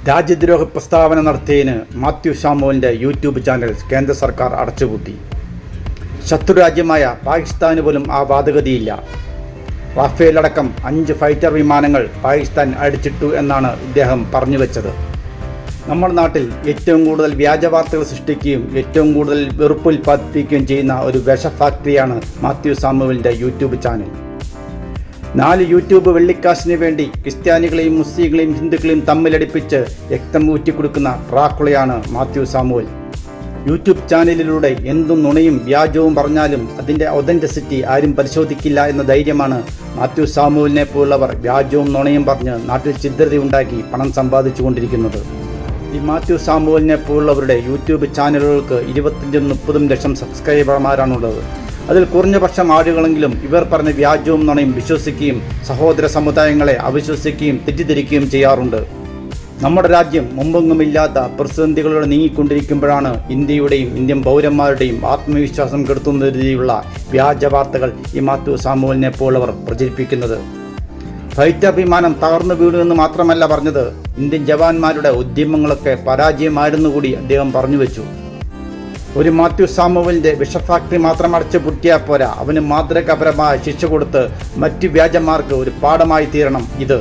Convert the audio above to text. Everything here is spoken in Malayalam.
രാജ്യദ്രോഹ പ്രസ്താവന നടത്തിയതിന് മാത്യു സാമുവലിൻ്റെ യൂട്യൂബ് ചാനൽ കേന്ദ്ര സർക്കാർ അടച്ചുപൂട്ടി. ശത്രുരാജ്യമായ പാകിസ്ഥാന് പോലും ആ വാദഗതിയില്ല. റാഫേൽ അടക്കം 5 ഫൈറ്റർ വിമാനങ്ങൾ പാകിസ്ഥാൻ അടിച്ചിട്ടു എന്നാണ് ഇദ്ദേഹം പറഞ്ഞുവെച്ചത്. നമ്മുടെ നാട്ടിൽ ഏറ്റവും കൂടുതൽ വ്യാജ വാർത്തകൾ സൃഷ്ടിക്കുകയും ഏറ്റവും കൂടുതൽ വെറുപ്പ് ഉൽപ്പാദിപ്പിക്കുകയും ചെയ്യുന്ന ഒരു വിഷ ഫാക്ടറിയാണ് മാത്യു സാമുവലിൻ്റെ യൂട്യൂബ് ചാനൽ. 4 യൂട്യൂബ് വെള്ളിക്കാശിന് വേണ്ടി ക്രിസ്ത്യാനികളെയും മുസ്ലിങ്ങളെയും ഹിന്ദുക്കളെയും തമ്മിലടിപ്പിച്ച് രക്തം ഊറ്റിക്കൊടുക്കുന്ന ട്രാക്കുളയാണ് മാത്യു സാമുവൽ. യൂട്യൂബ് ചാനലിലൂടെ എന്തും നുണയും വ്യാജവും പറഞ്ഞാലും അതിൻ്റെ ഒതൻറ്റിസിറ്റി ആരും പരിശോധിക്കില്ല എന്ന ധൈര്യമാണ് മാത്യു സാമുവലിനെ പോലുള്ളവർ വ്യാജവും നുണയും പറഞ്ഞ് നാട്ടിൽ ഛിദ്രതയുണ്ടാക്കി പണം സമ്പാദിച്ചു കൊണ്ടിരിക്കുന്നത്. ഈ മാത്യു സാമുവലിനെ പോലുള്ളവരുടെ യൂട്യൂബ് ചാനലുകൾക്ക് 25-30 ലക്ഷം സബ്സ്ക്രൈബർമാരാണുള്ളത്. അതിൽ കുറഞ്ഞപക്ഷം ആളുകളെങ്കിലും ഇവർ പറഞ്ഞ വ്യാജവും നുണയും വിശ്വസിക്കുകയും സഹോദര സമുദായങ്ങളെ അവിശ്വസിക്കുകയും തെറ്റിദ്ധരിക്കുകയും ചെയ്യാറുണ്ട്. നമ്മുടെ രാജ്യം മുമ്പെങ്ങുമില്ലാത്ത പ്രതിസന്ധികളോട് നീങ്ങിക്കൊണ്ടിരിക്കുമ്പോഴാണ് ഇന്ത്യയുടെയും ഇന്ത്യൻ പൗരന്മാരുടെയും ആത്മവിശ്വാസം കെടുത്തുന്ന രീതിയിലുള്ള വ്യാജ വാർത്തകൾ ഈ മാത്യു സാമുവലിനെ പോലുള്ളവർ പ്രചരിപ്പിക്കുന്നത്. ഫൈറ്റർ വിമാനം തകർന്നു വീണു എന്ന് മാത്രമല്ല പറഞ്ഞത്, ഇന്ത്യൻ ജവാന്മാരുടെ ഉദ്യമങ്ങളൊക്കെ പരാജയമായിരുന്നുകൂടി അദ്ദേഹം പറഞ്ഞുവെച്ചു. ഒരു മാത്യു സാമുവലിൻ്റെ വിഷഫാക്ടറി മാത്രം അടച്ചു പൂട്ടിയാൽ പോരാ, അവന് മാതൃകാപരമായ ശിക്ഷ കൊടുത്ത് മറ്റു വ്യാജന്മാർക്ക് ഒരു പാഠമായി തീരണം ഇത്.